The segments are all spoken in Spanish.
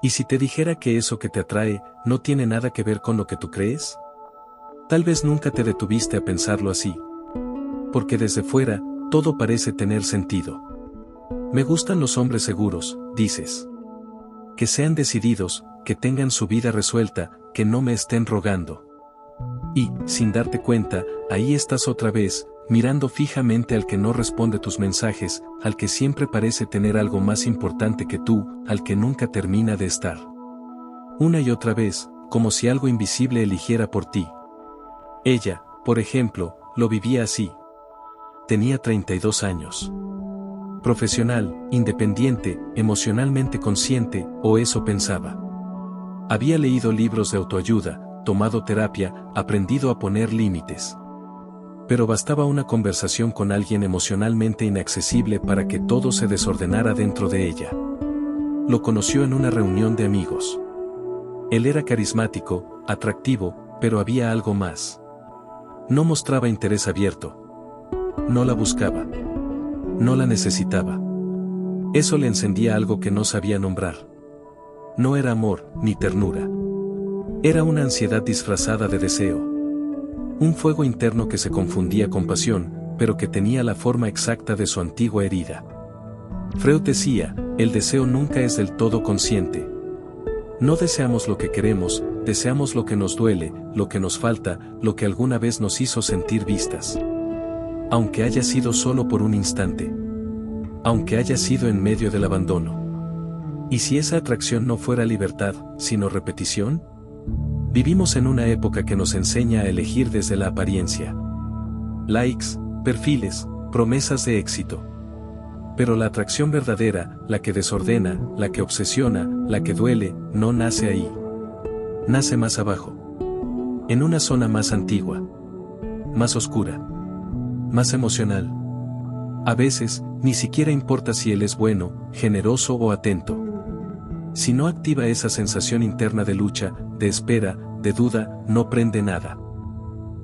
¿Y si te dijera que eso que te atrae no tiene nada que ver con lo que tú crees? Tal vez nunca te detuviste a pensarlo así. Porque desde fuera, todo parece tener sentido. Me gustan los hombres seguros, dices. Que sean decididos, que tengan su vida resuelta, que no me estén rogando. Y, sin darte cuenta, ahí estás otra vez, mirando fijamente al que no responde tus mensajes, al que siempre parece tener algo más importante que tú, al que nunca termina de estar. Una y otra vez, como si algo invisible eligiera por ti. Ella, por ejemplo, lo vivía así. Tenía 32 años. Profesional, independiente, emocionalmente consciente, o eso pensaba. Había leído libros de autoayuda, tomado terapia, aprendido a poner límites. Pero bastaba una conversación con alguien emocionalmente inaccesible para que todo se desordenara dentro de ella. Lo conoció en una reunión de amigos. Él era carismático, atractivo, pero había algo más. No mostraba interés abierto. No la buscaba. No la necesitaba. Eso le encendía algo que no sabía nombrar. No era amor, ni ternura. Era una ansiedad disfrazada de deseo. Un fuego interno que se confundía con pasión, pero que tenía la forma exacta de su antigua herida. Freud decía, el deseo nunca es del todo consciente. No deseamos lo que queremos, deseamos lo que nos duele, lo que nos falta, lo que alguna vez nos hizo sentir vistas. Aunque haya sido solo por un instante. Aunque haya sido en medio del abandono. ¿Y si esa atracción no fuera libertad, sino repetición? Vivimos en una época que nos enseña a elegir desde la apariencia. Likes, perfiles, promesas de éxito. Pero la atracción verdadera, la que desordena, la que obsesiona, la que duele, no nace ahí. Nace más abajo. En una zona más antigua. Más oscura. Más emocional. A veces, ni siquiera importa si él es bueno, generoso o atento. Si no activa esa sensación interna de lucha, de espera, de duda, no prende nada.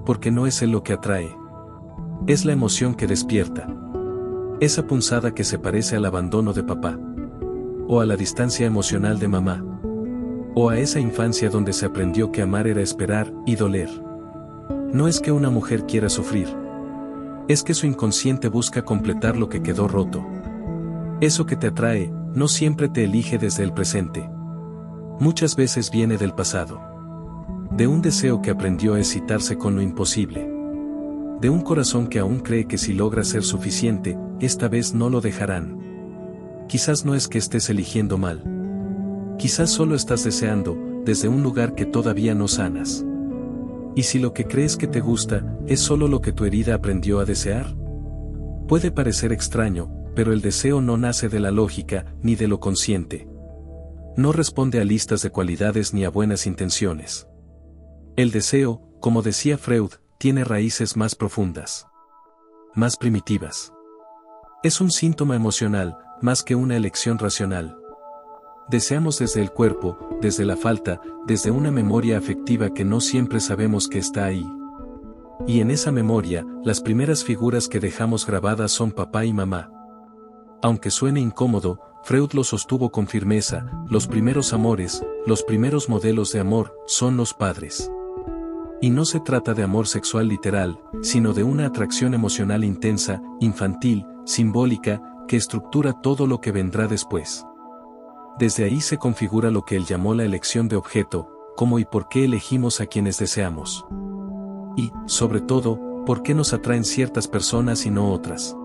Porque no es él lo que atrae. Es la emoción que despierta. Esa punzada que se parece al abandono de papá. O a la distancia emocional de mamá. O a esa infancia donde se aprendió que amar era esperar y doler. No es que una mujer quiera sufrir. Es que su inconsciente busca completar lo que quedó roto. Eso que te atrae, no siempre te elige desde el presente. Muchas veces viene del pasado. De un deseo que aprendió a excitarse con lo imposible. De un corazón que aún cree que si logra ser suficiente, esta vez no lo dejarán. Quizás no es que estés eligiendo mal. Quizás solo estás deseando, desde un lugar que todavía no sanas. ¿Y si lo que crees que te gusta, es solo lo que tu herida aprendió a desear? Puede parecer extraño, pero el deseo no nace de la lógica, ni de lo consciente. No responde a listas de cualidades ni a buenas intenciones. El deseo, como decía Freud, tiene raíces más profundas. Más primitivas. Es un síntoma emocional, más que una elección racional. Deseamos desde el cuerpo, desde la falta, desde una memoria afectiva que no siempre sabemos que está ahí. Y en esa memoria, las primeras figuras que dejamos grabadas son papá y mamá. Aunque suene incómodo, Freud lo sostuvo con firmeza, los primeros amores, los primeros modelos de amor, son los padres. Y no se trata de amor sexual literal, sino de una atracción emocional intensa, infantil, simbólica, que estructura todo lo que vendrá después. Desde ahí se configura lo que él llamó la elección de objeto, cómo y por qué elegimos a quienes deseamos. Y, sobre todo, por qué nos atraen ciertas personas y no otras.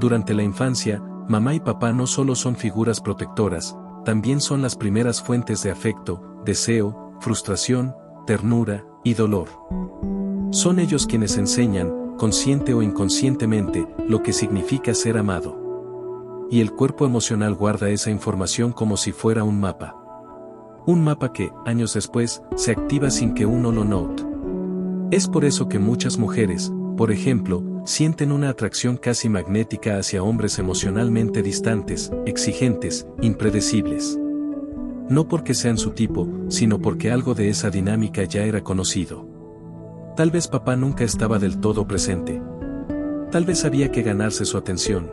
Durante la infancia, mamá y papá no solo son figuras protectoras, también son las primeras fuentes de afecto, deseo, frustración, ternura y dolor. Son ellos quienes enseñan, consciente o inconscientemente, lo que significa ser amado. Y el cuerpo emocional guarda esa información como si fuera un mapa. Un mapa que, años después, se activa sin que uno lo note. Es por eso que muchas mujeres, por ejemplo, sienten una atracción casi magnética hacia hombres emocionalmente distantes, exigentes, impredecibles. No porque sean su tipo, sino porque algo de esa dinámica ya era conocido. Tal vez papá nunca estaba del todo presente. Tal vez había que ganarse su atención.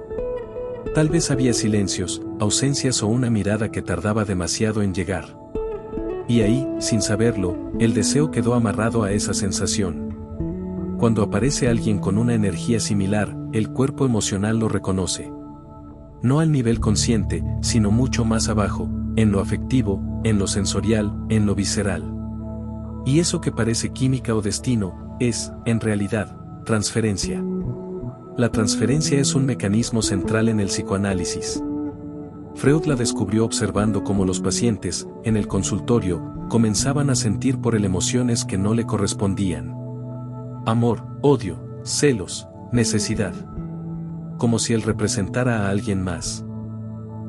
Tal vez había silencios, ausencias o una mirada que tardaba demasiado en llegar. Y ahí, sin saberlo, el deseo quedó amarrado a esa sensación. Cuando aparece alguien con una energía similar, el cuerpo emocional lo reconoce. No al nivel consciente, sino mucho más abajo, en lo afectivo, en lo sensorial, en lo visceral. Y eso que parece química o destino, es, en realidad, transferencia. La transferencia es un mecanismo central en el psicoanálisis. Freud la descubrió observando cómo los pacientes, en el consultorio, comenzaban a sentir por él emociones que no le correspondían. Amor, odio, celos, necesidad. Como si él representara a alguien más.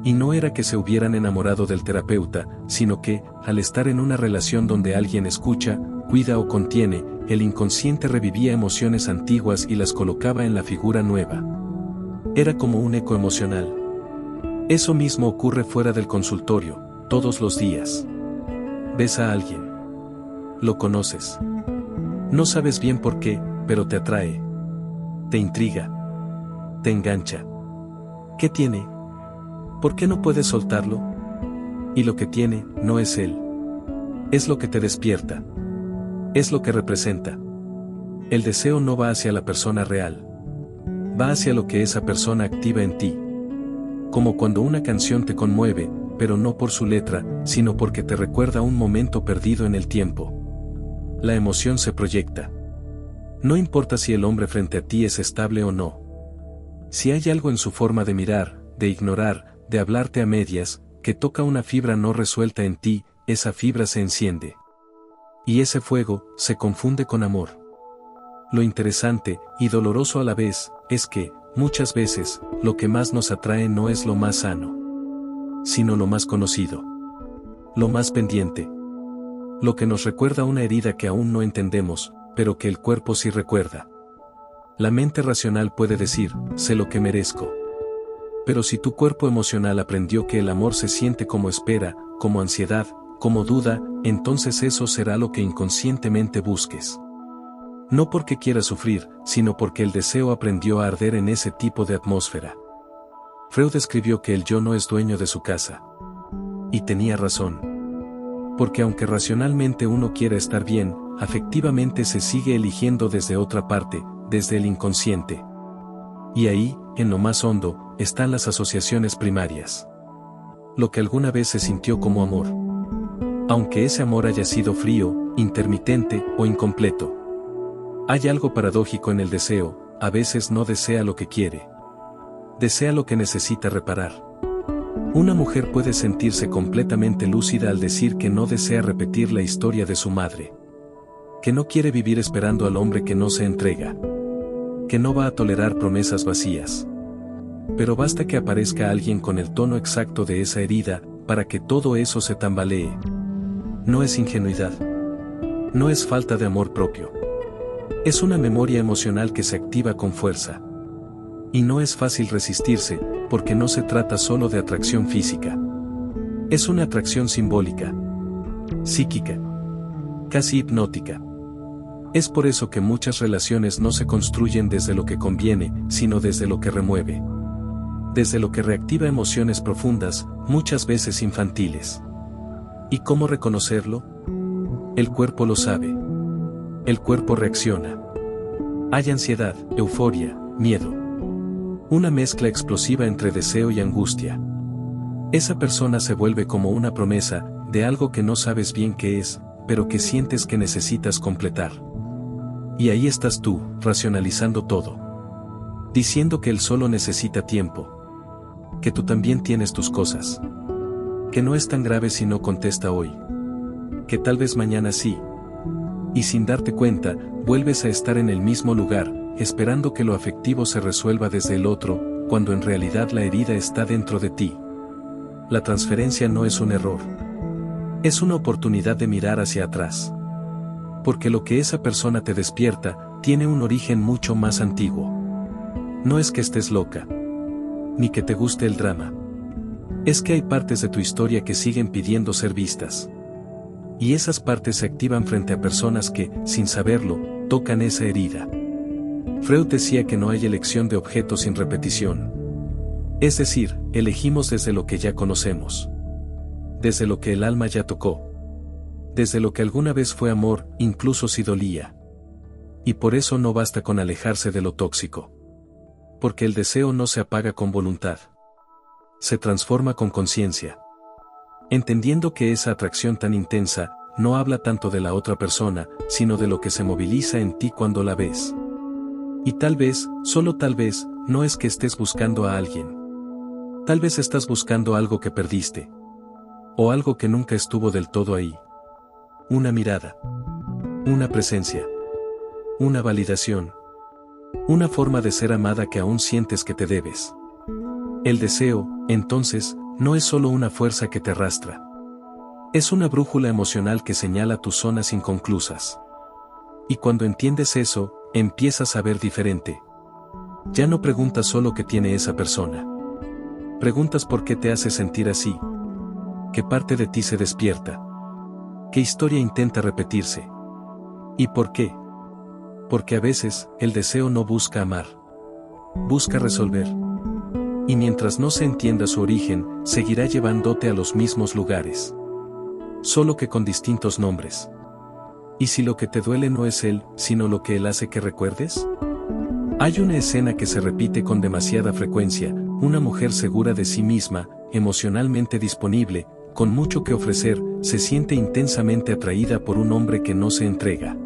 Y no era que se hubieran enamorado del terapeuta, sino que, al estar en una relación donde alguien escucha, cuida o contiene, el inconsciente revivía emociones antiguas y las colocaba en la figura nueva. Era como un eco emocional. Eso mismo ocurre fuera del consultorio, todos los días. Ves a alguien. Lo conoces. No sabes bien por qué, pero te atrae. Te intriga. Te engancha. ¿Qué tiene? ¿Por qué no puedes soltarlo? Y lo que tiene, no es él. Es lo que te despierta. Es lo que representa. El deseo no va hacia la persona real. Va hacia lo que esa persona activa en ti. Como cuando una canción te conmueve, pero no por su letra, sino porque te recuerda un momento perdido en el tiempo. La emoción se proyecta. No importa si el hombre frente a ti es estable o no. Si hay algo en su forma de mirar, de ignorar, de hablarte a medias, que toca una fibra no resuelta en ti, esa fibra se enciende. Y ese fuego, se confunde con amor. Lo interesante, y doloroso a la vez, es que, muchas veces, lo que más nos atrae no es lo más sano, sino lo más conocido. Lo más pendiente. Lo que nos recuerda una herida que aún no entendemos, pero que el cuerpo sí recuerda. La mente racional puede decir, sé lo que merezco. Pero si tu cuerpo emocional aprendió que el amor se siente como espera, como ansiedad, como duda, entonces eso será lo que inconscientemente busques. No porque quieras sufrir, sino porque el deseo aprendió a arder en ese tipo de atmósfera. Freud escribió que el yo no es dueño de su casa. Y tenía razón. Porque aunque racionalmente uno quiera estar bien, afectivamente se sigue eligiendo desde otra parte, desde el inconsciente. Y ahí, en lo más hondo, están las asociaciones primarias. Lo que alguna vez se sintió como amor. Aunque ese amor haya sido frío, intermitente o incompleto. Hay algo paradójico en el deseo, a veces no desea lo que quiere. Desea lo que necesita reparar. Una mujer puede sentirse completamente lúcida al decir que no desea repetir la historia de su madre. Que no quiere vivir esperando al hombre que no se entrega. Que no va a tolerar promesas vacías. Pero basta que aparezca alguien con el tono exacto de esa herida, para que todo eso se tambalee. No es ingenuidad. No es falta de amor propio. Es una memoria emocional que se activa con fuerza. Y no es fácil resistirse, porque no se trata solo de atracción física. Es una atracción simbólica. Psíquica. Casi hipnótica. Es por eso que muchas relaciones no se construyen desde lo que conviene, sino desde lo que remueve. Desde lo que reactiva emociones profundas, muchas veces infantiles. ¿Y cómo reconocerlo? El cuerpo lo sabe. El cuerpo reacciona. Hay ansiedad, euforia, miedo. Una mezcla explosiva entre deseo y angustia. Esa persona se vuelve como una promesa, de algo que no sabes bien qué es, pero que sientes que necesitas completar. Y ahí estás tú, racionalizando todo. Diciendo que él solo necesita tiempo. Que tú también tienes tus cosas. Que no es tan grave si no contesta hoy. Que tal vez mañana sí. Y sin darte cuenta, vuelves a estar en el mismo lugar, esperando que lo afectivo se resuelva desde el otro, cuando en realidad la herida está dentro de ti. La transferencia no es un error. Es una oportunidad de mirar hacia atrás. Porque lo que esa persona te despierta, tiene un origen mucho más antiguo. No es que estés loca. Ni que te guste el drama. Es que hay partes de tu historia que siguen pidiendo ser vistas. Y esas partes se activan frente a personas que, sin saberlo, tocan esa herida. Freud decía que no hay elección de objetos sin repetición. Es decir, elegimos desde lo que ya conocemos. Desde lo que el alma ya tocó. Desde lo que alguna vez fue amor, incluso si dolía. Y por eso no basta con alejarse de lo tóxico. Porque el deseo no se apaga con voluntad. Se transforma con conciencia. Entendiendo que esa atracción tan intensa, no habla tanto de la otra persona, sino de lo que se moviliza en ti cuando la ves. Y tal vez, solo tal vez, no es que estés buscando a alguien. Tal vez estás buscando algo que perdiste. O algo que nunca estuvo del todo ahí. Una mirada. Una presencia. Una validación. Una forma de ser amada que aún sientes que te debes. El deseo, entonces, no es solo una fuerza que te arrastra. Es una brújula emocional que señala tus zonas inconclusas. Y cuando entiendes eso, empiezas a ver diferente. Ya no preguntas solo qué tiene esa persona. Preguntas por qué te hace sentir así. ¿Qué parte de ti se despierta? ¿Qué historia intenta repetirse? ¿Y por qué? Porque a veces, el deseo no busca amar. Busca resolver. Y mientras no se entienda su origen, seguirá llevándote a los mismos lugares. Solo que con distintos nombres. ¿Y si lo que te duele no es él, sino lo que él hace que recuerdes? Hay una escena que se repite con demasiada frecuencia, una mujer segura de sí misma, emocionalmente disponible, con mucho que ofrecer, se siente intensamente atraída por un hombre que no se entrega.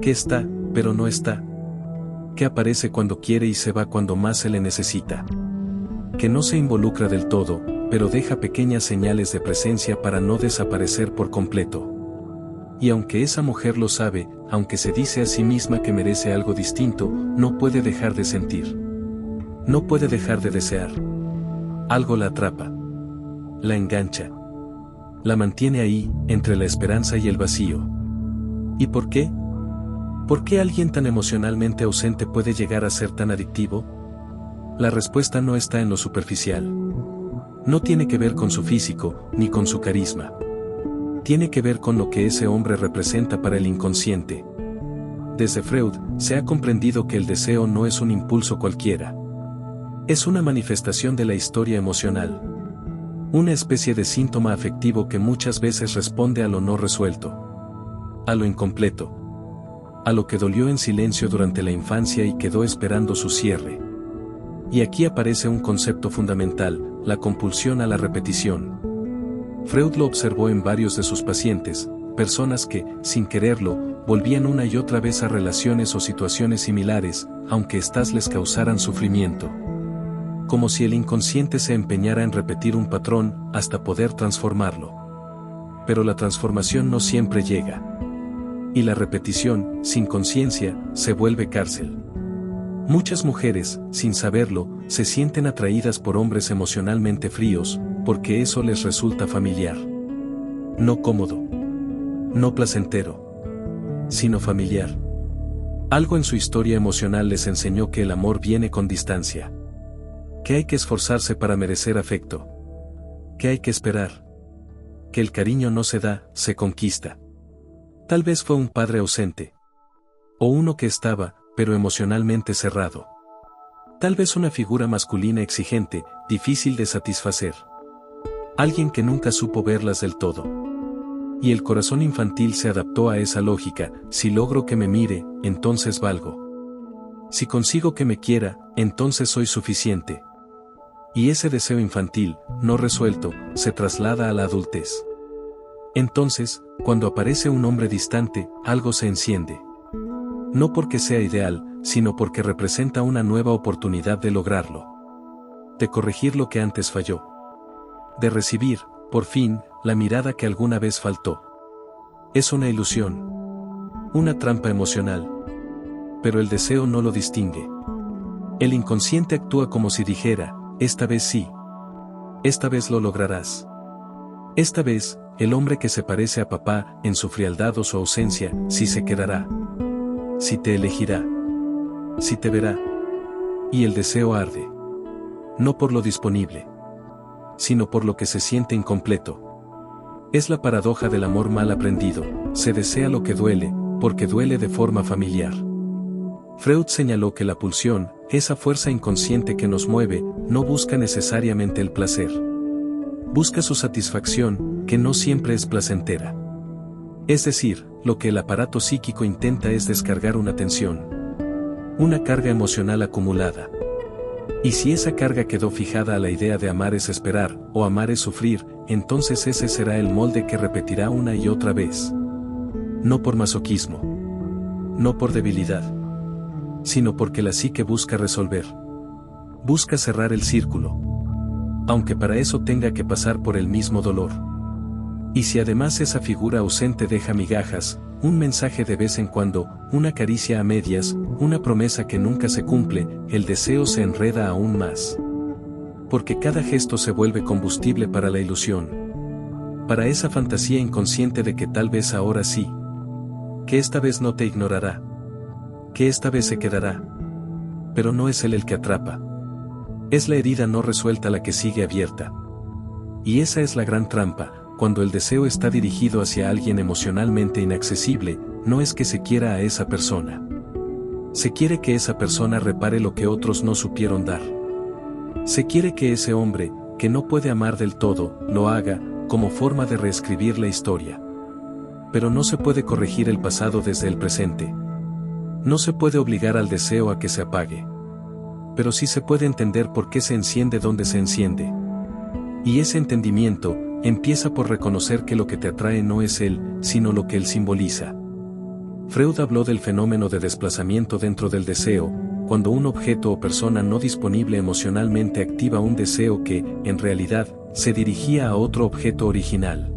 Que está, pero no está. Que aparece cuando quiere y se va cuando más se le necesita. Que no se involucra del todo, pero deja pequeñas señales de presencia para no desaparecer por completo. Y aunque esa mujer lo sabe, aunque se dice a sí misma que merece algo distinto, no puede dejar de sentir. No puede dejar de desear. Algo la atrapa. La engancha. La mantiene ahí, entre la esperanza y el vacío. ¿Y por qué? ¿Por qué alguien tan emocionalmente ausente puede llegar a ser tan adictivo? La respuesta no está en lo superficial. No tiene que ver con su físico, ni con su carisma. Tiene que ver con lo que ese hombre representa para el inconsciente. Desde Freud, se ha comprendido que el deseo no es un impulso cualquiera. Es una manifestación de la historia emocional. Una especie de síntoma afectivo que muchas veces responde a lo no resuelto. A lo incompleto. A lo que dolió en silencio durante la infancia y quedó esperando su cierre. Y aquí aparece un concepto fundamental, la compulsión a la repetición. Freud lo observó en varios de sus pacientes, personas que, sin quererlo, volvían una y otra vez a relaciones o situaciones similares, aunque éstas les causaran sufrimiento. Como si el inconsciente se empeñara en repetir un patrón, hasta poder transformarlo. Pero la transformación no siempre llega. Y la repetición, sin conciencia, se vuelve cárcel. Muchas mujeres, sin saberlo, se sienten atraídas por hombres emocionalmente fríos, porque eso les resulta familiar. No cómodo. No placentero. Sino familiar. Algo en su historia emocional les enseñó que el amor viene con distancia. Que hay que esforzarse para merecer afecto. Que hay que esperar. Que el cariño no se da, se conquista. Tal vez fue un padre ausente. O uno que estaba, pero emocionalmente cerrado. Tal vez una figura masculina exigente, difícil de satisfacer. Alguien que nunca supo verlas del todo. Y el corazón infantil se adaptó a esa lógica: si logro que me mire, entonces valgo. Si consigo que me quiera, entonces soy suficiente. Y ese deseo infantil, no resuelto, se traslada a la adultez. Entonces, cuando aparece un hombre distante, algo se enciende. No porque sea ideal, sino porque representa una nueva oportunidad de lograrlo. De corregir lo que antes falló. De recibir, por fin, la mirada que alguna vez faltó. Es una ilusión. Una trampa emocional. Pero el deseo no lo distingue. El inconsciente actúa como si dijera: esta vez sí. Esta vez lo lograrás. Esta vez, el hombre que se parece a papá, en su frialdad o su ausencia, sí se quedará. Sí te elegirá. Sí te verá. Y el deseo arde. No por lo disponible, sino por lo que se siente incompleto. Es la paradoja del amor mal aprendido: se desea lo que duele, porque duele de forma familiar. Freud señaló que la pulsión, esa fuerza inconsciente que nos mueve, no busca necesariamente el placer. Busca su satisfacción, que no siempre es placentera. Es decir, lo que el aparato psíquico intenta es descargar una tensión, una carga emocional acumulada. Y si esa carga quedó fijada a la idea de amar es esperar, o amar es sufrir, entonces ese será el molde que repetirá una y otra vez. No por masoquismo, no por debilidad, sino porque la psique busca resolver. Busca cerrar el círculo, aunque para eso tenga que pasar por el mismo dolor. Y si además esa figura ausente deja migajas, un mensaje de vez en cuando, una caricia a medias, una promesa que nunca se cumple, el deseo se enreda aún más. Porque cada gesto se vuelve combustible para la ilusión. Para esa fantasía inconsciente de que tal vez ahora sí. Que esta vez no te ignorará. Que esta vez se quedará. Pero no es él el que atrapa. Es la herida no resuelta la que sigue abierta. Y esa es la gran trampa. Cuando el deseo está dirigido hacia alguien emocionalmente inaccesible, no es que se quiera a esa persona. Se quiere que esa persona repare lo que otros no supieron dar. Se quiere que ese hombre, que no puede amar del todo, lo haga, como forma de reescribir la historia. Pero no se puede corregir el pasado desde el presente. No se puede obligar al deseo a que se apague. Pero sí se puede entender por qué se enciende donde se enciende. Y ese entendimiento, empieza por reconocer que lo que te atrae no es él, sino lo que él simboliza. Freud habló del fenómeno de desplazamiento dentro del deseo, cuando un objeto o persona no disponible emocionalmente activa un deseo que, en realidad, se dirigía a otro objeto original.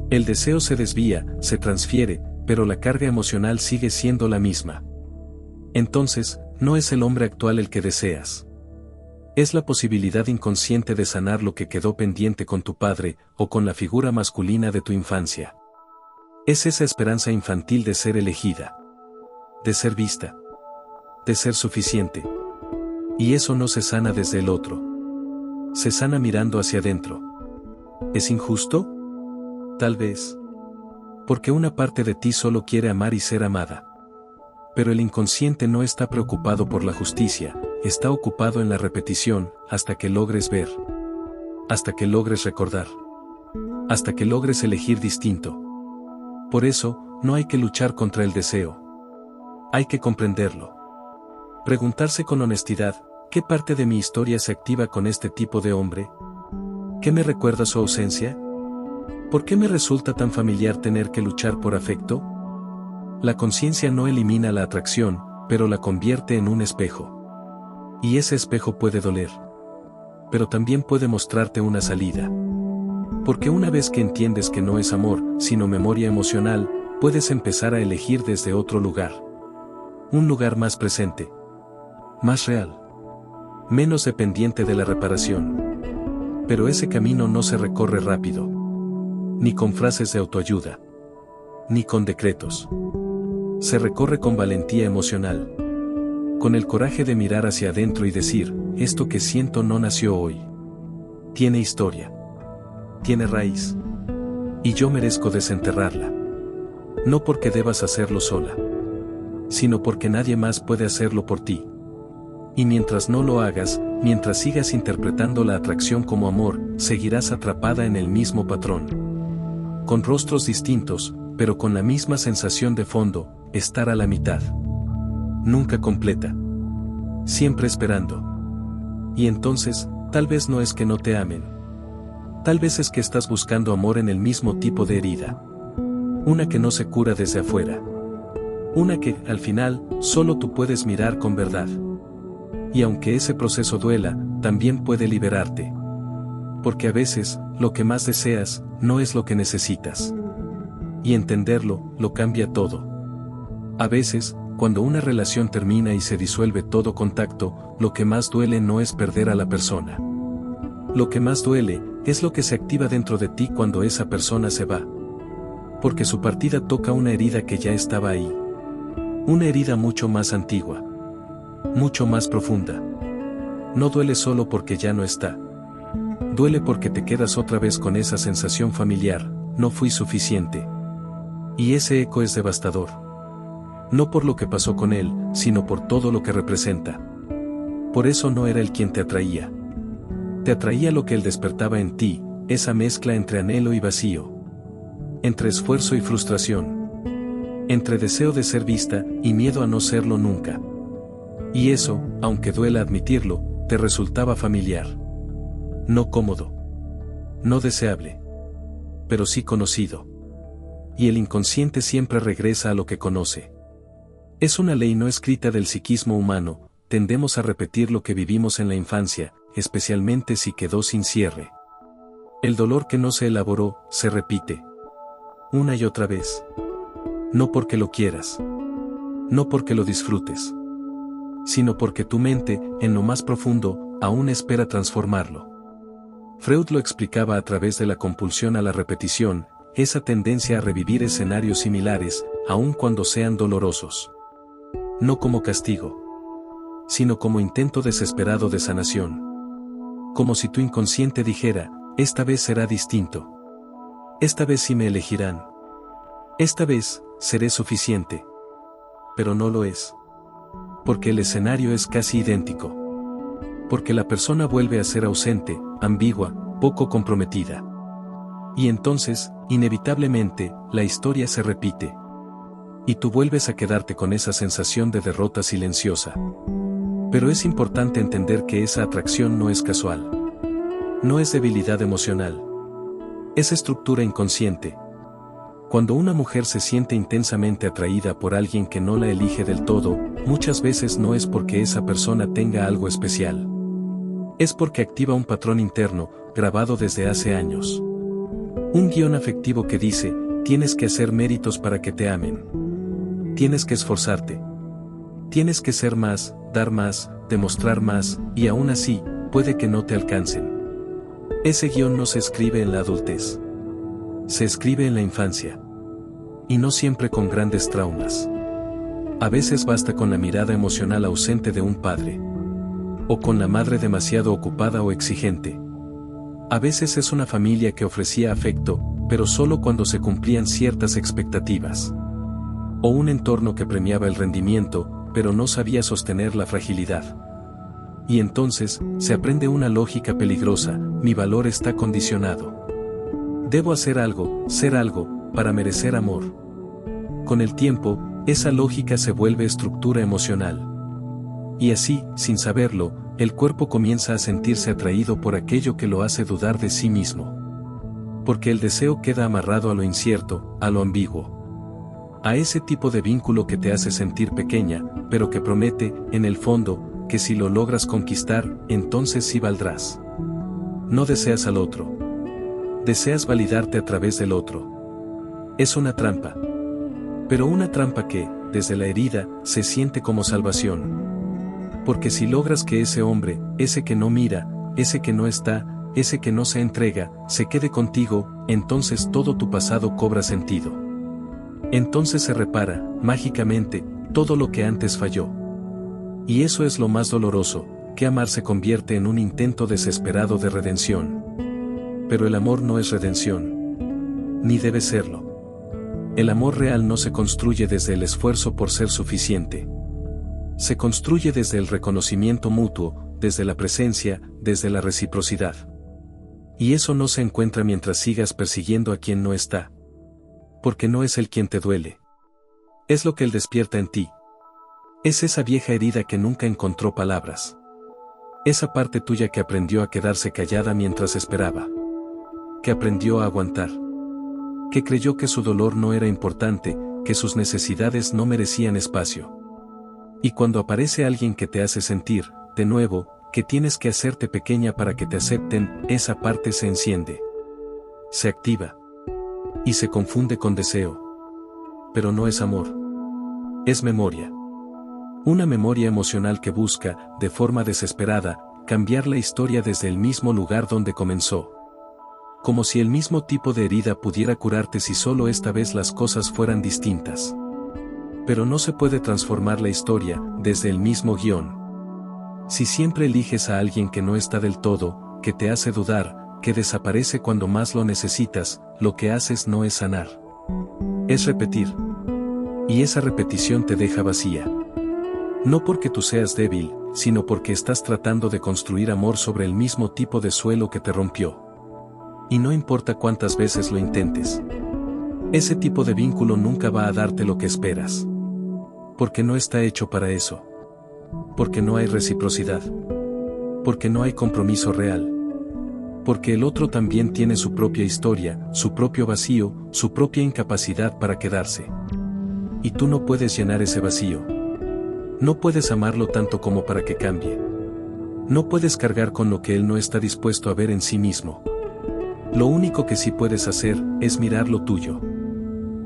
El deseo se desvía, se transfiere, pero la carga emocional sigue siendo la misma. Entonces, no es el hombre actual el que deseas. Es la posibilidad inconsciente de sanar lo que quedó pendiente con tu padre, o con la figura masculina de tu infancia. Es esa esperanza infantil de ser elegida, de ser vista, de ser suficiente. Y eso no se sana desde el otro. Se sana mirando hacia adentro. ¿Es injusto? Tal vez. Porque una parte de ti solo quiere amar y ser amada. Pero el inconsciente no está preocupado por la justicia. Está ocupado en la repetición, hasta que logres ver. Hasta que logres recordar. Hasta que logres elegir distinto. Por eso, no hay que luchar contra el deseo. Hay que comprenderlo. Preguntarse con honestidad, ¿qué parte de mi historia se activa con este tipo de hombre? ¿Qué me recuerda su ausencia? ¿Por qué me resulta tan familiar tener que luchar por afecto? La conciencia no elimina la atracción, pero la convierte en un espejo. Y ese espejo puede doler. Pero también puede mostrarte una salida. Porque una vez que entiendes que no es amor, sino memoria emocional, puedes empezar a elegir desde otro lugar. Un lugar más presente. Más real. Menos dependiente de la reparación. Pero ese camino no se recorre rápido. Ni con frases de autoayuda. Ni con decretos. Se recorre con valentía emocional. Con el coraje de mirar hacia adentro y decir, esto que siento no nació hoy. Tiene historia. Tiene raíz. Y yo merezco desenterrarla. No porque debas hacerlo sola. Sino porque nadie más puede hacerlo por ti. Y mientras no lo hagas, mientras sigas interpretando la atracción como amor, seguirás atrapada en el mismo patrón. Con rostros distintos, pero con la misma sensación de fondo, estar a la mitad. Nunca completa. Siempre esperando. Y entonces, tal vez no es que no te amen. Tal vez es que estás buscando amor en el mismo tipo de herida. Una que no se cura desde afuera. Una que, al final, solo tú puedes mirar con verdad. Y aunque ese proceso duela, también puede liberarte. Porque a veces, lo que más deseas, no es lo que necesitas. Y entenderlo, lo cambia todo. A veces, cuando una relación termina y se disuelve todo contacto, lo que más duele no es perder a la persona. Lo que más duele, es lo que se activa dentro de ti cuando esa persona se va. Porque su partida toca una herida que ya estaba ahí. Una herida mucho más antigua. Mucho más profunda. No duele solo porque ya no está. Duele porque te quedas otra vez con esa sensación familiar, no fui suficiente. Y ese eco es devastador. no por lo que pasó con él, sino por todo lo que representa. Por eso no era él quien te atraía. Te atraía lo que él despertaba en ti, esa mezcla entre anhelo y vacío, entre esfuerzo y frustración, entre deseo de ser vista y miedo a no serlo nunca. Y eso, aunque duela admitirlo, te resultaba familiar. No cómodo, no deseable, pero sí conocido. Y el inconsciente siempre regresa a lo que conoce. Es una ley no escrita del psiquismo humano, tendemos a repetir lo que vivimos en la infancia, especialmente si quedó sin cierre. El dolor que no se elaboró, se repite. Una y otra vez. No porque lo quieras. No porque lo disfrutes. Sino porque tu mente, en lo más profundo, aún espera transformarlo. Freud lo explicaba a través de la compulsión a la repetición, esa tendencia a revivir escenarios similares, aun cuando sean dolorosos. No como castigo, sino como intento desesperado de sanación. Como si tu inconsciente dijera, esta vez será distinto. Esta vez sí me elegirán. Esta vez, seré suficiente. Pero no lo es. Porque el escenario es casi idéntico. Porque la persona vuelve a ser ausente, ambigua, poco comprometida. Y entonces, inevitablemente, la historia se repite. Y tú vuelves a quedarte con esa sensación de derrota silenciosa. Pero es importante entender que esa atracción no es casual. No es debilidad emocional. Es estructura inconsciente. Cuando una mujer se siente intensamente atraída por alguien que no la elige del todo, muchas veces no es porque esa persona tenga algo especial. Es porque activa un patrón interno, grabado desde hace años. Un guión afectivo que dice, tienes que hacer méritos para que te amen. Tienes que esforzarte. Tienes que ser más, dar más, demostrar más, y aún así, puede que no te alcancen. Ese guión no se escribe en la adultez. Se escribe en la infancia. Y no siempre con grandes traumas. A veces basta con la mirada emocional ausente de un padre. O con la madre demasiado ocupada o exigente. A veces es una familia que ofrecía afecto, pero solo cuando se cumplían ciertas expectativas. O un entorno que premiaba el rendimiento, pero no sabía sostener la fragilidad. Y entonces, se aprende una lógica peligrosa, mi valor está condicionado. Debo hacer algo, ser algo, para merecer amor. Con el tiempo, esa lógica se vuelve estructura emocional. Y así, sin saberlo, el cuerpo comienza a sentirse atraído por aquello que lo hace dudar de sí mismo. Porque el deseo queda amarrado a lo incierto, a lo ambiguo. A ese tipo de vínculo que te hace sentir pequeña, pero que promete, en el fondo, que si lo logras conquistar, entonces sí valdrás. No deseas al otro. Deseas validarte a través del otro. Es una trampa. Pero una trampa que, desde la herida, se siente como salvación. Porque si logras que ese hombre, ese que no mira, ese que no está, ese que no se entrega, se quede contigo, entonces todo tu pasado cobra sentido. Entonces se repara, mágicamente, todo lo que antes falló. Y eso es lo más doloroso, que amar se convierte en un intento desesperado de redención. Pero el amor no es redención. Ni debe serlo. El amor real no se construye desde el esfuerzo por ser suficiente. Se construye desde el reconocimiento mutuo, desde la presencia, desde la reciprocidad. Y eso no se encuentra mientras sigas persiguiendo a quien no está. Porque no es el quien te duele. Es lo que él despierta en ti. Es esa vieja herida que nunca encontró palabras. Esa parte tuya que aprendió a quedarse callada mientras esperaba. Que aprendió a aguantar. Que creyó que su dolor no era importante, que sus necesidades no merecían espacio. Y cuando aparece alguien que te hace sentir, de nuevo, que tienes que hacerte pequeña para que te acepten, esa parte se enciende. Se activa. Y se confunde con deseo. Pero no es amor. Es memoria. Una memoria emocional que busca, de forma desesperada, cambiar la historia desde el mismo lugar donde comenzó. Como si el mismo tipo de herida pudiera curarte si solo esta vez las cosas fueran distintas. Pero no se puede transformar la historia, desde el mismo guión. Si siempre eliges a alguien que no está del todo, que te hace dudar, que desaparece cuando más lo necesitas, lo que haces no es sanar. Es repetir. Y esa repetición te deja vacía. No porque tú seas débil, sino porque estás tratando de construir amor sobre el mismo tipo de suelo que te rompió. Y no importa cuántas veces lo intentes. Ese tipo de vínculo nunca va a darte lo que esperas. Porque no está hecho para eso. Porque no hay reciprocidad. Porque no hay compromiso real. Porque el otro también tiene su propia historia, su propio vacío, su propia incapacidad para quedarse. Y tú no puedes llenar ese vacío. No puedes amarlo tanto como para que cambie. No puedes cargar con lo que él no está dispuesto a ver en sí mismo. Lo único que sí puedes hacer es mirar lo tuyo.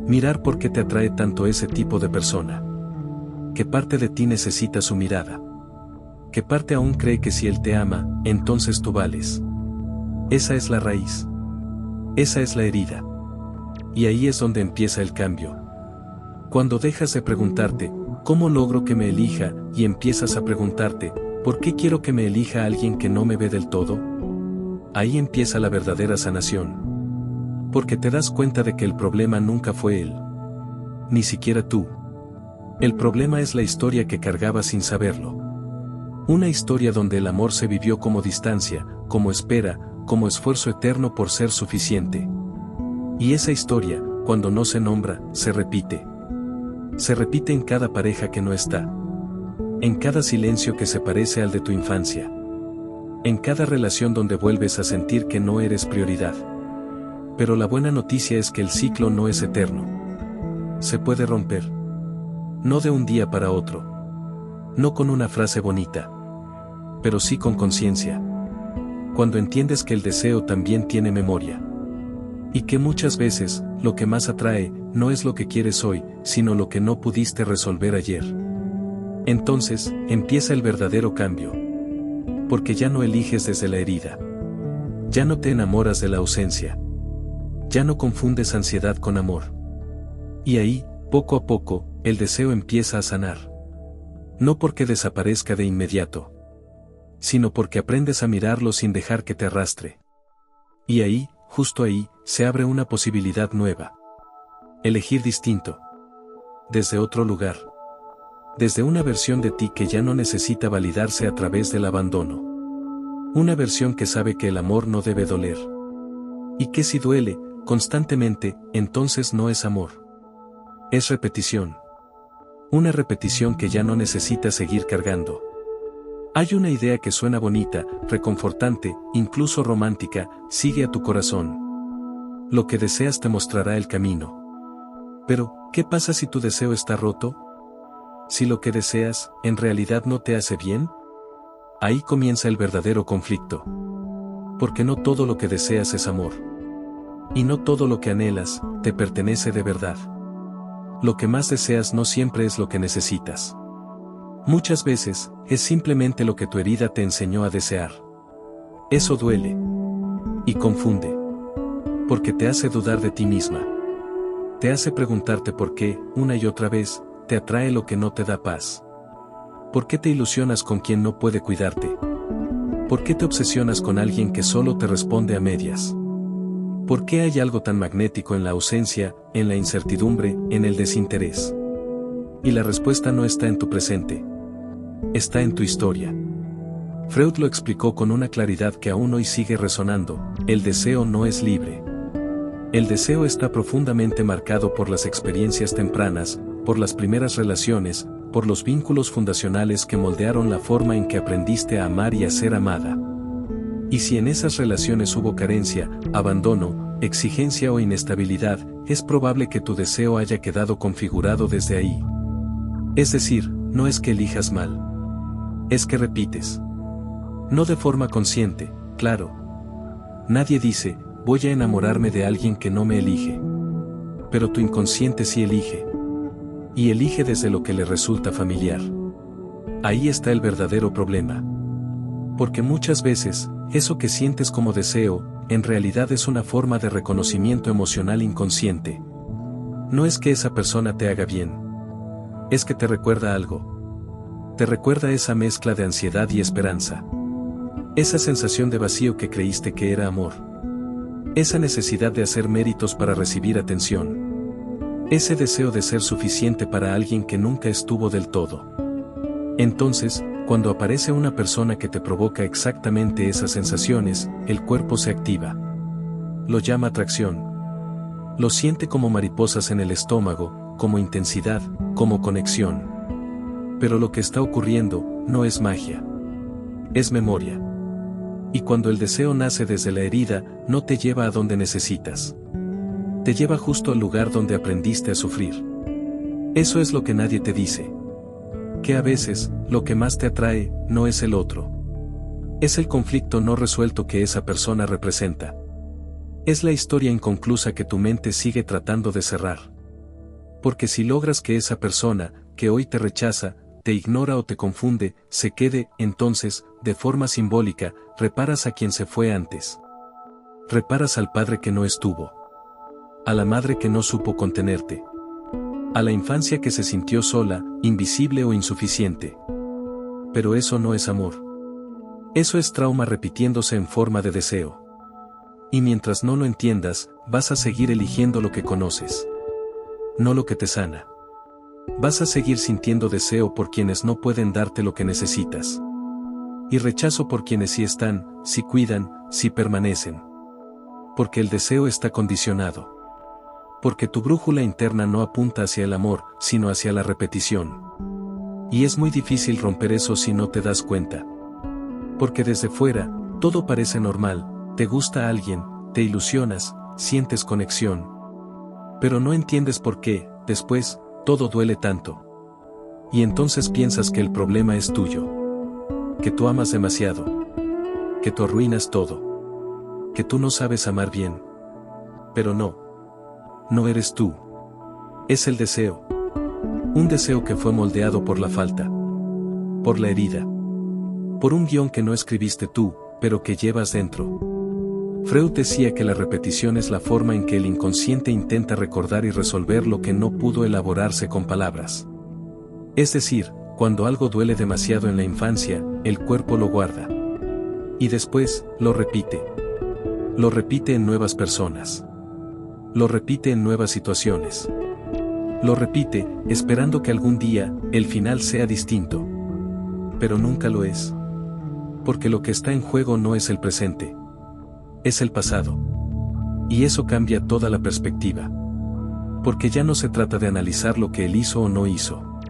Mirar por qué te atrae tanto ese tipo de persona. ¿Qué parte de ti necesita su mirada? ¿Qué parte aún cree que si él te ama, entonces tú vales? Esa es la raíz. Esa es la herida. Y ahí es donde empieza el cambio. Cuando dejas de preguntarte, ¿cómo logro que me elija? Y empiezas a preguntarte, ¿por qué quiero que me elija alguien que no me ve del todo? Ahí empieza la verdadera sanación. Porque te das cuenta de que el problema nunca fue él. Ni siquiera tú. El problema es la historia que cargabas sin saberlo. Una historia donde el amor se vivió como distancia, como espera, como esfuerzo eterno por ser suficiente. Y esa historia, cuando no se nombra, se repite. Se repite en cada pareja que no está. En cada silencio que se parece al de tu infancia. En cada relación donde vuelves a sentir que no eres prioridad. Pero la buena noticia es que el ciclo no es eterno. Se puede romper. No de un día para otro. No con una frase bonita. Pero sí con conciencia. Cuando entiendes que el deseo también tiene memoria. Y que muchas veces, lo que más atrae, no es lo que quieres hoy, sino lo que no pudiste resolver ayer. Entonces, empieza el verdadero cambio. Porque ya no eliges desde la herida. Ya no te enamoras de la ausencia. Ya no confundes ansiedad con amor. Y ahí, poco a poco, el deseo empieza a sanar. No porque desaparezca de inmediato. Sino porque aprendes a mirarlo sin dejar que te arrastre. Y ahí, justo ahí, se abre una posibilidad nueva. Elegir distinto. Desde otro lugar. Desde una versión de ti que ya no necesita validarse a través del abandono. Una versión que sabe que el amor no debe doler. Y que si duele, constantemente, entonces no es amor. Es repetición. Una repetición que ya no necesita seguir cargando. Hay una idea que suena bonita, reconfortante, incluso romántica, sigue a tu corazón. Lo que deseas te mostrará el camino. Pero, ¿qué pasa si tu deseo está roto? Si lo que deseas, en realidad no te hace bien. Ahí comienza el verdadero conflicto. Porque no todo lo que deseas es amor. Y no todo lo que anhelas, te pertenece de verdad. Lo que más deseas no siempre es lo que necesitas. Muchas veces, es simplemente lo que tu herida te enseñó a desear. Eso duele. Y confunde. Porque te hace dudar de ti misma. Te hace preguntarte por qué, una y otra vez, te atrae lo que no te da paz. ¿Por qué te ilusionas con quien no puede cuidarte? ¿Por qué te obsesionas con alguien que solo te responde a medias? ¿Por qué hay algo tan magnético en la ausencia, en la incertidumbre, en el desinterés? Y la respuesta no está en tu presente. Está en tu historia. Freud lo explicó con una claridad que aún hoy sigue resonando: el deseo no es libre. El deseo está profundamente marcado por las experiencias tempranas, por las primeras relaciones, por los vínculos fundacionales que moldearon la forma en que aprendiste a amar y a ser amada. Y si en esas relaciones hubo carencia, abandono, exigencia o inestabilidad, es probable que tu deseo haya quedado configurado desde ahí. Es decir, no es que elijas mal. Es que repites. No de forma consciente, claro. Nadie dice, voy a enamorarme de alguien que no me elige. Pero tu inconsciente sí elige. Y elige desde lo que le resulta familiar. Ahí está el verdadero problema. Porque muchas veces, eso que sientes como deseo, en realidad es una forma de reconocimiento emocional inconsciente. No es que esa persona te haga bien. Es que te recuerda algo. Te recuerda esa mezcla de ansiedad y esperanza. Esa sensación de vacío que creíste que era amor. Esa necesidad de hacer méritos para recibir atención. Ese deseo de ser suficiente para alguien que nunca estuvo del todo. Entonces, cuando aparece una persona que te provoca exactamente esas sensaciones, el cuerpo se activa. Lo llama atracción. Lo siente como mariposas en el estómago, como intensidad, como conexión. Pero lo que está ocurriendo, no es magia. Es memoria. Y cuando el deseo nace desde la herida, no te lleva a donde necesitas. Te lleva justo al lugar donde aprendiste a sufrir. Eso es lo que nadie te dice. Que a veces, lo que más te atrae, no es el otro. Es el conflicto no resuelto que esa persona representa. Es la historia inconclusa que tu mente sigue tratando de cerrar. Porque si logras que esa persona, que hoy te rechaza, te ignora o te confunde, se quede, entonces, de forma simbólica, reparas a quien se fue antes. Reparas al padre que no estuvo. A la madre que no supo contenerte. A la infancia que se sintió sola, invisible o insuficiente. Pero eso no es amor. Eso es trauma repitiéndose en forma de deseo. Y mientras no lo entiendas, vas a seguir eligiendo lo que conoces. No lo que te sana. Vas a seguir sintiendo deseo por quienes no pueden darte lo que necesitas. Y rechazo por quienes sí están, sí cuidan, sí permanecen. Porque el deseo está condicionado. Porque tu brújula interna no apunta hacia el amor, sino hacia la repetición. Y es muy difícil romper eso si no te das cuenta. Porque desde fuera, todo parece normal, te gusta alguien, te ilusionas, sientes conexión. Pero no entiendes por qué, después, todo duele tanto. Y entonces piensas que el problema es tuyo. Que tú amas demasiado. Que tú arruinas todo. Que tú no sabes amar bien. Pero no. No eres tú. Es el deseo. Un deseo que fue moldeado por la falta. Por la herida. Por un guión que no escribiste tú, pero que llevas dentro. Freud decía que la repetición es la forma en que el inconsciente intenta recordar y resolver lo que no pudo elaborarse con palabras. Es decir, cuando algo duele demasiado en la infancia, el cuerpo lo guarda. Y después, lo repite. Lo repite en nuevas personas. Lo repite en nuevas situaciones. Lo repite, esperando que algún día, el final sea distinto. Pero nunca lo es. Porque lo que está en juego no es el presente. Es el pasado. Y eso cambia toda la perspectiva. Porque ya no se trata de analizar lo que él hizo o no hizo.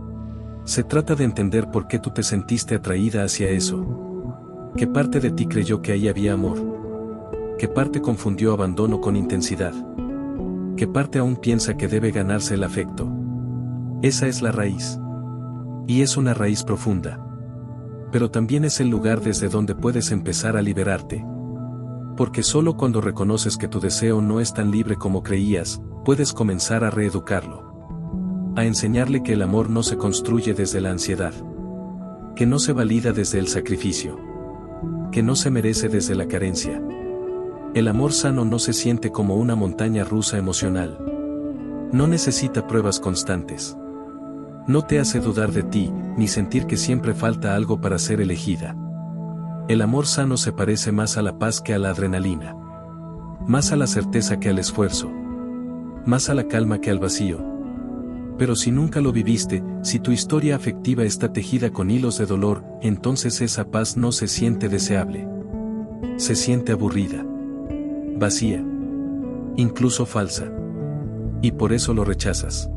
Se trata de entender por qué tú te sentiste atraída hacia eso. ¿Qué parte de ti creyó que ahí había amor? ¿Qué parte confundió abandono con intensidad? ¿Qué parte aún piensa que debe ganarse el afecto? Esa es la raíz. Y es una raíz profunda. Pero también es el lugar desde donde puedes empezar a liberarte. Porque solo cuando reconoces que tu deseo no es tan libre como creías, puedes comenzar a reeducarlo. A enseñarle que el amor no se construye desde la ansiedad. Que no se valida desde el sacrificio. Que no se merece desde la carencia. El amor sano no se siente como una montaña rusa emocional. No necesita pruebas constantes. No te hace dudar de ti, ni sentir que siempre falta algo para ser elegida. El amor sano se parece más a la paz que a la adrenalina. Más a la certeza que al esfuerzo. Más a la calma que al vacío. Pero si nunca lo viviste, si tu historia afectiva está tejida con hilos de dolor, entonces esa paz no se siente deseable. Se siente aburrida. Vacía. Incluso falsa. Y por eso lo rechazas.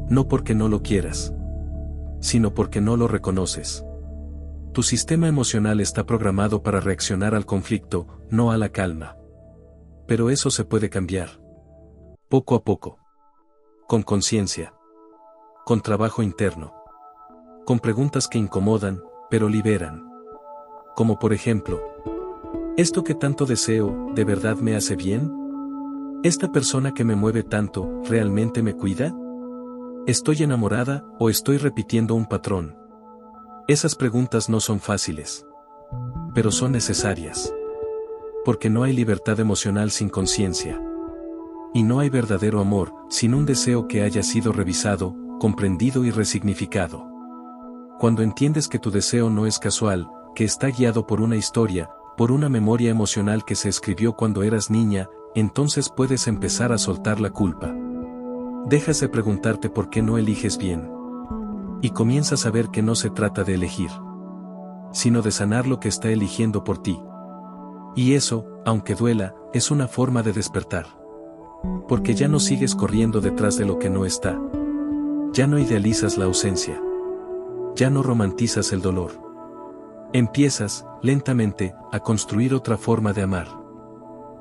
No porque no lo quieras. Sino porque no lo reconoces. Tu sistema emocional está programado para reaccionar al conflicto, no a la calma. Pero eso se puede cambiar. Poco a poco. Con conciencia. Con trabajo interno. Con preguntas que incomodan, pero liberan. Como por ejemplo, ¿esto que tanto deseo, de verdad me hace bien? ¿Esta persona que me mueve tanto, realmente me cuida? ¿Estoy enamorada, o estoy repitiendo un patrón? Esas preguntas no son fáciles. Pero son necesarias. Porque no hay libertad emocional sin conciencia. Y no hay verdadero amor, sin un deseo que haya sido revisado, comprendido y resignificado. Cuando entiendes que tu deseo no es casual, que está guiado por una historia, por una memoria emocional que se escribió cuando eras niña, entonces puedes empezar a soltar la culpa. Dejas de preguntarte por qué no eliges bien. Y comienzas a ver que no se trata de elegir, sino de sanar lo que está eligiendo por ti. Y eso, aunque duela, es una forma de despertar. Porque ya no sigues corriendo detrás de lo que no está. Ya no idealizas la ausencia. Ya no romantizas el dolor. Empiezas, lentamente, a construir otra forma de amar.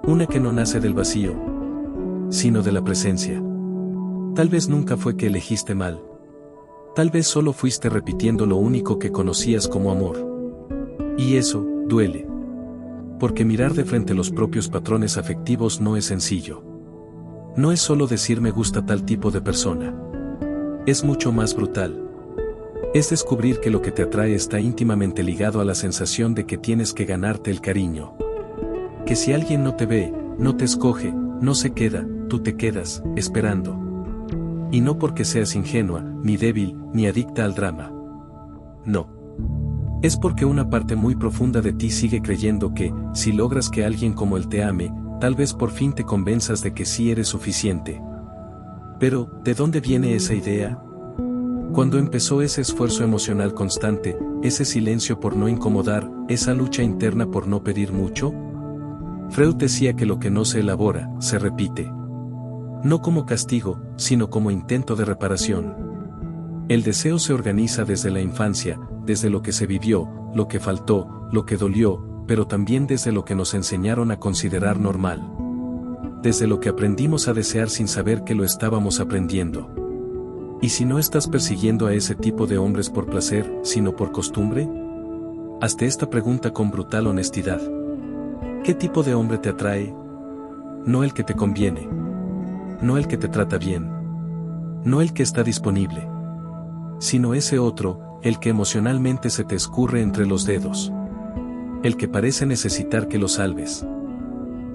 Una que no nace del vacío, sino de la presencia. Tal vez nunca fue que elegiste mal. Tal vez solo fuiste repitiendo lo único que conocías como amor. Y eso, duele. Porque mirar de frente los propios patrones afectivos no es sencillo. No es solo decir me gusta tal tipo de persona. Es mucho más brutal. Es descubrir que lo que te atrae está íntimamente ligado a la sensación de que tienes que ganarte el cariño. Que si alguien no te ve, no te escoge, no se queda, tú te quedas, esperando. Y no porque seas ingenua, ni débil, ni adicta al drama. No. Es porque una parte muy profunda de ti sigue creyendo que, si logras que alguien como él te ame, tal vez por fin te convenzas de que sí eres suficiente. Pero, ¿de dónde viene esa idea? Cuando empezó ese esfuerzo emocional constante, ese silencio por no incomodar, esa lucha interna por no pedir mucho? Freud decía que lo que no se elabora, se repite. No como castigo, sino como intento de reparación. El deseo se organiza desde la infancia, desde lo que se vivió, lo que faltó, lo que dolió, pero también desde lo que nos enseñaron a considerar normal. Desde lo que aprendimos a desear sin saber que lo estábamos aprendiendo. ¿Y si no estás persiguiendo a ese tipo de hombres por placer, sino por costumbre? Hazte esta pregunta con brutal honestidad. ¿Qué tipo de hombre te atrae? No el que te conviene. No el que te trata bien. No el que está disponible. Sino ese otro, el que emocionalmente se te escurre entre los dedos. El que parece necesitar que lo salves.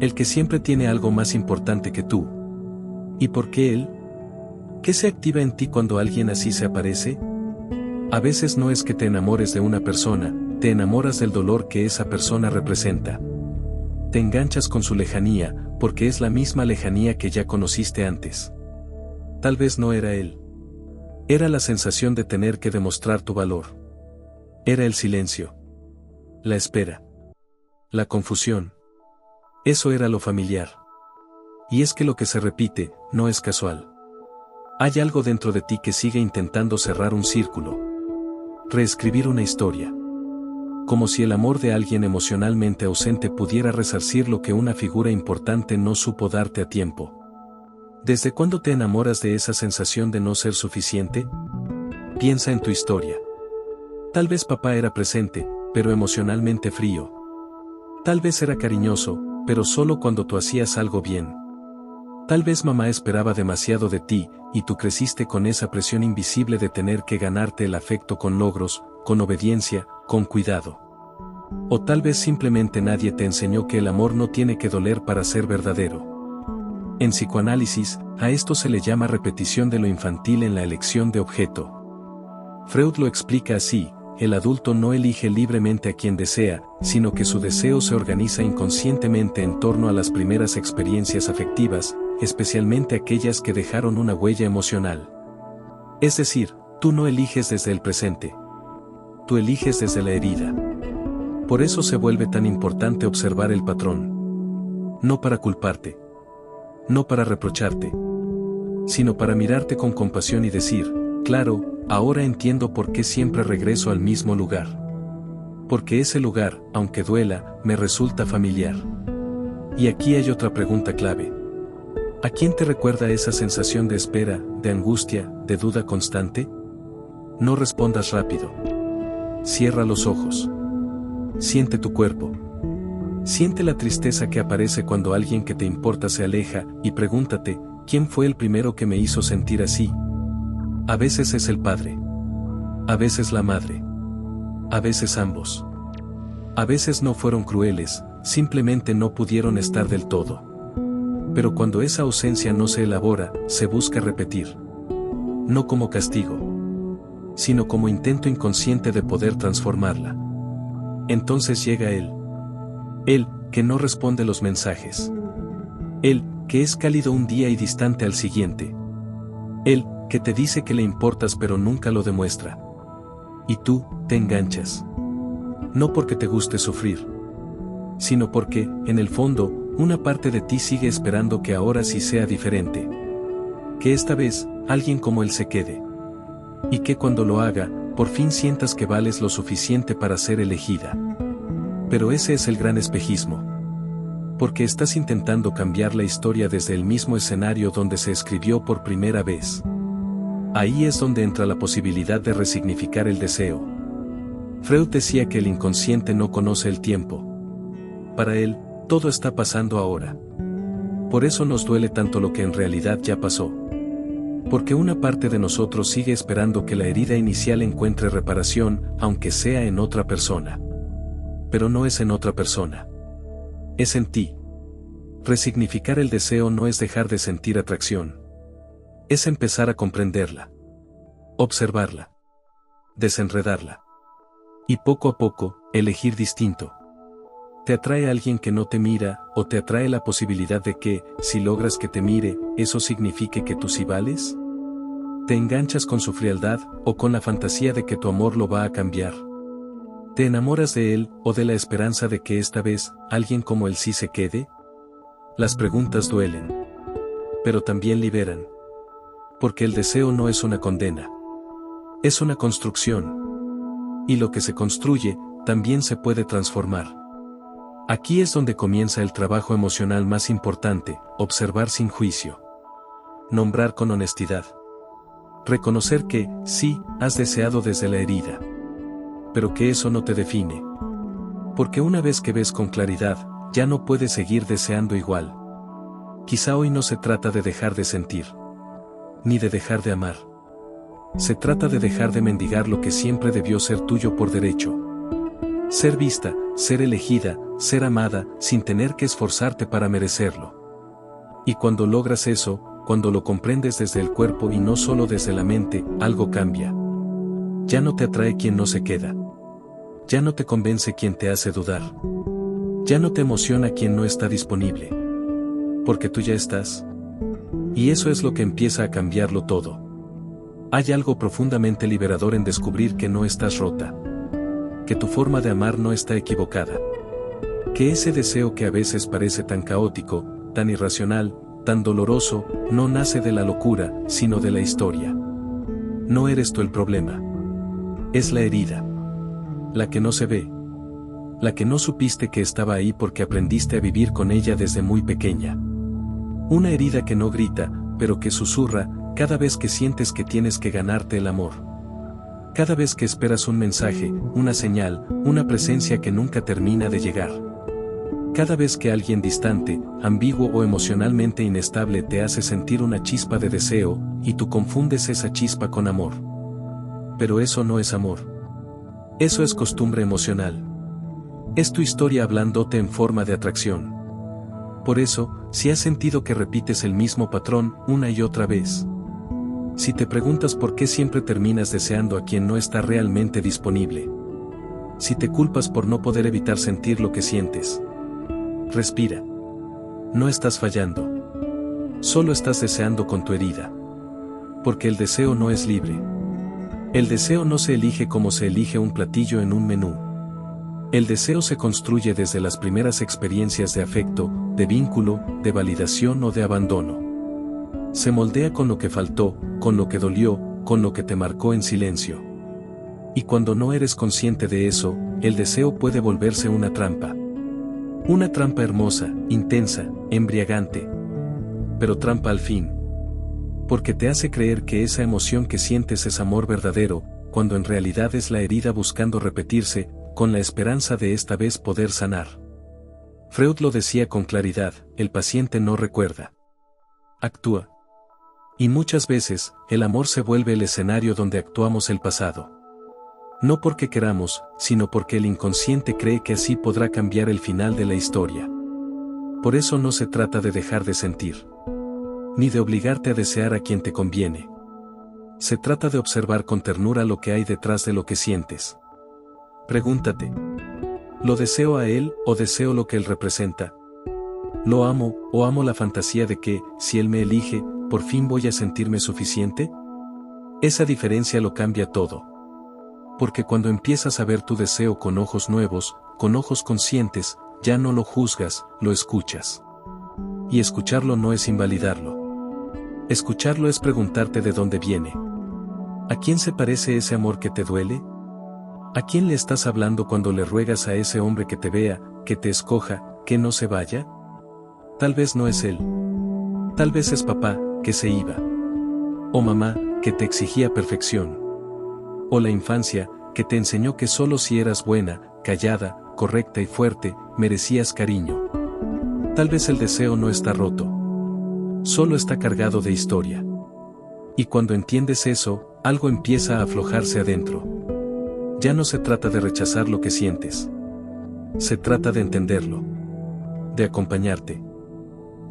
El que siempre tiene algo más importante que tú. ¿Y por qué él? ¿Qué se activa en ti cuando alguien así se aparece? A veces no es que te enamores de una persona, te enamoras del dolor que esa persona representa. Te enganchas con su lejanía, porque es la misma lejanía que ya conociste antes. Tal vez no era él. Era la sensación de tener que demostrar tu valor. Era el silencio. La espera. La confusión. Eso era lo familiar. Y es que lo que se repite, no es casual. Hay algo dentro de ti que sigue intentando cerrar un círculo. Reescribir una historia. Como si el amor de alguien emocionalmente ausente pudiera resarcir lo que una figura importante no supo darte a tiempo. ¿Desde cuándo te enamoras de esa sensación de no ser suficiente? Piensa en tu historia. Tal vez papá era presente, pero emocionalmente frío. Tal vez era cariñoso, pero solo cuando tú hacías algo bien. Tal vez mamá esperaba demasiado de ti, y tú creciste con esa presión invisible de tener que ganarte el afecto con logros, con obediencia, con cuidado. O tal vez simplemente nadie te enseñó que el amor no tiene que doler para ser verdadero. En psicoanálisis, a esto se le llama repetición de lo infantil en la elección de objeto. Freud lo explica así: el adulto no elige libremente a quien desea, sino que su deseo se organiza inconscientemente en torno a las primeras experiencias afectivas, especialmente aquellas que dejaron una huella emocional. Es decir, tú no eliges desde el presente. Tú eliges desde la herida. Por eso se vuelve tan importante observar el patrón. No para culparte. No para reprocharte. Sino para mirarte con compasión y decir, claro, ahora entiendo por qué siempre regreso al mismo lugar. Porque ese lugar, aunque duela, me resulta familiar. Y aquí hay otra pregunta clave. ¿A quién te recuerda esa sensación de espera, de angustia, de duda constante? No respondas rápido. Cierra los ojos. Siente tu cuerpo. Siente la tristeza que aparece cuando alguien que te importa se aleja, y pregúntate, ¿quién fue el primero que me hizo sentir así? A veces es el padre. A veces la madre. A veces ambos. A veces no fueron crueles, simplemente no pudieron estar del todo. Pero cuando esa ausencia no se elabora, se busca repetir. No como castigo, sino como intento inconsciente de poder transformarla. Entonces llega él. Él, que no responde los mensajes. Él, que es cálido un día y distante al siguiente. Él, que te dice que le importas pero nunca lo demuestra. Y tú, te enganchas. No porque te guste sufrir, sino porque, en el fondo, una parte de ti sigue esperando que ahora sí sea diferente. Que esta vez, alguien como él se quede. Y que cuando lo haga, por fin sientas que vales lo suficiente para ser elegida. Pero ese es el gran espejismo. Porque estás intentando cambiar la historia desde el mismo escenario donde se escribió por primera vez. Ahí es donde entra la posibilidad de resignificar el deseo. Freud decía que el inconsciente no conoce el tiempo. Para él, todo está pasando ahora. Por eso nos duele tanto lo que en realidad ya pasó. Porque una parte de nosotros sigue esperando que la herida inicial encuentre reparación, aunque sea en otra persona. Pero no es en otra persona. Es en ti. Resignificar el deseo no es dejar de sentir atracción. Es empezar a comprenderla. Observarla. Desenredarla. Y poco a poco, elegir distinto. ¿Te atrae alguien que no te mira, o te atrae la posibilidad de que, si logras que te mire, eso signifique que tú sí vales? ¿Te enganchas con su frialdad, o con la fantasía de que tu amor lo va a cambiar? ¿Te enamoras de él, o de la esperanza de que esta vez, alguien como él sí se quede? Las preguntas duelen. Pero también liberan. Porque el deseo no es una condena. Es una construcción. Y lo que se construye, también se puede transformar. Aquí es donde comienza el trabajo emocional más importante, observar sin juicio. Nombrar con honestidad. Reconocer que, sí, has deseado desde la herida. Pero que eso no te define. Porque una vez que ves con claridad, ya no puedes seguir deseando igual. Quizá hoy no se trata de dejar de sentir. Ni de dejar de amar. Se trata de dejar de mendigar lo que siempre debió ser tuyo por derecho. Ser vista, ser elegida, ser amada, sin tener que esforzarte para merecerlo. Y cuando logras eso, cuando lo comprendes desde el cuerpo y no solo desde la mente, algo cambia. Ya no te atrae quien no se queda. Ya no te convence quien te hace dudar. Ya no te emociona quien no está disponible. Porque tú ya estás. Y eso es lo que empieza a cambiarlo todo. Hay algo profundamente liberador en descubrir que no estás rota. Que tu forma de amar no está equivocada. Que ese deseo que a veces parece tan caótico, tan irracional, tan doloroso, no nace de la locura, sino de la historia. No eres tú el problema. Es la herida. La que no se ve. La que no supiste que estaba ahí porque aprendiste a vivir con ella desde muy pequeña. Una herida que no grita, pero que susurra, cada vez que sientes que tienes que ganarte el amor. Cada vez que esperas un mensaje, una señal, una presencia que nunca termina de llegar. Cada vez que alguien distante, ambiguo o emocionalmente inestable te hace sentir una chispa de deseo, y tú confundes esa chispa con amor. Pero eso no es amor. Eso es costumbre emocional. Es tu historia hablándote en forma de atracción. Por eso, si has sentido que repites el mismo patrón una y otra vez. Si te preguntas por qué siempre terminas deseando a quien no está realmente disponible. Si te culpas por no poder evitar sentir lo que sientes. Respira. No estás fallando. Solo estás deseando con tu herida. Porque el deseo no es libre. El deseo no se elige como se elige un platillo en un menú. El deseo se construye desde las primeras experiencias de afecto, de vínculo, de validación o de abandono. Se moldea con lo que faltó, con lo que dolió, con lo que te marcó en silencio. Y cuando no eres consciente de eso, el deseo puede volverse una trampa. Una trampa hermosa, intensa, embriagante. Pero trampa al fin. Porque te hace creer que esa emoción que sientes es amor verdadero, cuando en realidad es la herida buscando repetirse, con la esperanza de esta vez poder sanar. Freud lo decía con claridad, el paciente no recuerda. Actúa. Y muchas veces, el amor se vuelve el escenario donde actuamos el pasado. No porque queramos, sino porque el inconsciente cree que así podrá cambiar el final de la historia. Por eso no se trata de dejar de sentir. Ni de obligarte a desear a quien te conviene. Se trata de observar con ternura lo que hay detrás de lo que sientes. Pregúntate. ¿Lo deseo a él o deseo lo que él representa? ¿Lo amo o amo la fantasía de que, si él me elige, ¿por fin voy a sentirme suficiente? Esa diferencia lo cambia todo. Porque cuando empiezas a ver tu deseo con ojos nuevos, con ojos conscientes, ya no lo juzgas, lo escuchas. Y escucharlo no es invalidarlo. Escucharlo es preguntarte de dónde viene. ¿A quién se parece ese amor que te duele? ¿A quién le estás hablando cuando le ruegas a ese hombre que te vea, que te escoja, que no se vaya? Tal vez no es él. Tal vez es papá, que se iba. O mamá, que te exigía perfección. O la infancia, que te enseñó que solo si eras buena, callada, correcta y fuerte, merecías cariño. Tal vez el deseo no está roto. Solo está cargado de historia. Y cuando entiendes eso, algo empieza a aflojarse adentro. Ya no se trata de rechazar lo que sientes. Se trata de entenderlo. De acompañarte.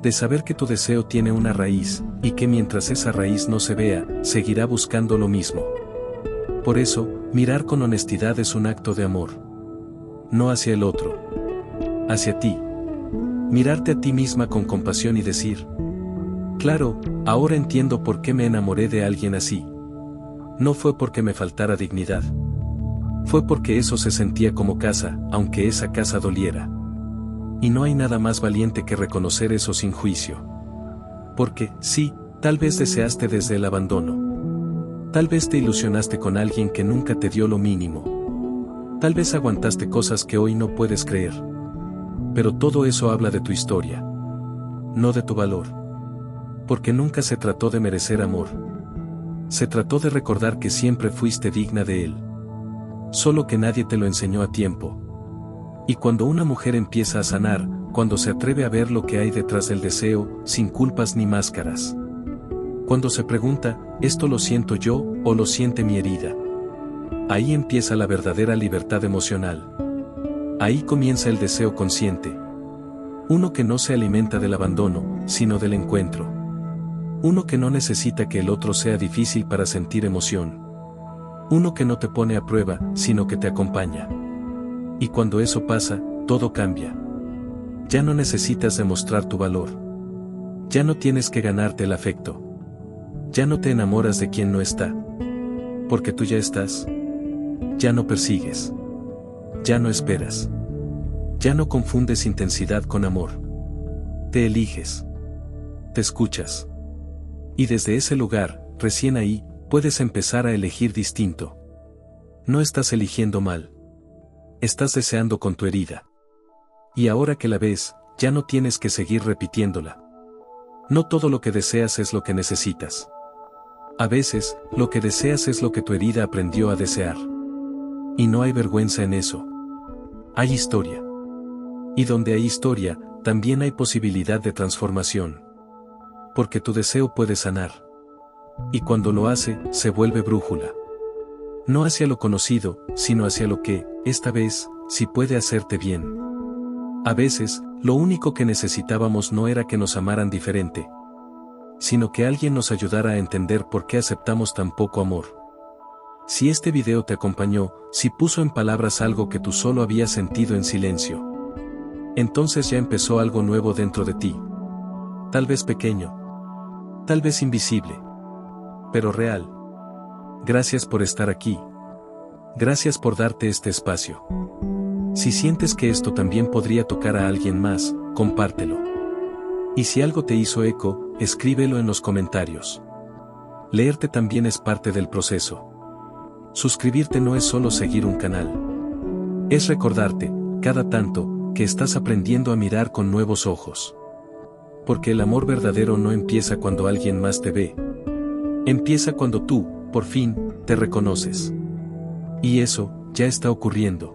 De saber que tu deseo tiene una raíz, y que mientras esa raíz no se vea, seguirá buscando lo mismo. Por eso, mirar con honestidad es un acto de amor. No hacia el otro. Hacia ti. Mirarte a ti misma con compasión y decir: claro, ahora entiendo por qué me enamoré de alguien así. No fue porque me faltara dignidad. Fue porque eso se sentía como casa, aunque esa casa doliera. Y no hay nada más valiente que reconocer eso sin juicio. Porque, sí, tal vez deseaste desde el abandono. Tal vez te ilusionaste con alguien que nunca te dio lo mínimo. Tal vez aguantaste cosas que hoy no puedes creer. Pero todo eso habla de tu historia. No de tu valor. Porque nunca se trató de merecer amor. Se trató de recordar que siempre fuiste digna de él. Solo que nadie te lo enseñó a tiempo. Y cuando una mujer empieza a sanar, cuando se atreve a ver lo que hay detrás del deseo, sin culpas ni máscaras. Cuando se pregunta, ¿esto lo siento yo, o lo siente mi herida? Ahí empieza la verdadera libertad emocional. Ahí comienza el deseo consciente. Uno que no se alimenta del abandono, sino del encuentro. Uno que no necesita que el otro sea difícil para sentir emoción. Uno que no te pone a prueba, sino que te acompaña. Y cuando eso pasa, todo cambia. Ya no necesitas demostrar tu valor. Ya no tienes que ganarte el afecto. Ya no te enamoras de quien no está. Porque tú ya estás. Ya no persigues. Ya no esperas. Ya no confundes intensidad con amor. Te eliges. Te escuchas. Y desde ese lugar, recién ahí, puedes empezar a elegir distinto. No estás eligiendo mal. Estás deseando con tu herida. Y ahora que la ves, ya no tienes que seguir repitiéndola. No todo lo que deseas es lo que necesitas. A veces, lo que deseas es lo que tu herida aprendió a desear. Y no hay vergüenza en eso. Hay historia. Y donde hay historia, también hay posibilidad de transformación. Porque tu deseo puede sanar. Y cuando lo hace, se vuelve brújula. No hacia lo conocido, sino hacia lo que, esta vez, sí puede hacerte bien. A veces, lo único que necesitábamos no era que nos amaran diferente, sino que alguien nos ayudara a entender por qué aceptamos tan poco amor. Si este video te acompañó, si puso en palabras algo que tú solo habías sentido en silencio, entonces ya empezó algo nuevo dentro de ti. Tal vez pequeño. Tal vez invisible. Pero real. Gracias por estar aquí. Gracias por darte este espacio. Si sientes que esto también podría tocar a alguien más, compártelo. Y si algo te hizo eco, escríbelo en los comentarios. Leerte también es parte del proceso. Suscribirte no es solo seguir un canal. Es recordarte, cada tanto, que estás aprendiendo a mirar con nuevos ojos. Porque el amor verdadero no empieza cuando alguien más te ve. Empieza cuando tú, por fin, te reconoces. Y eso, ya está ocurriendo.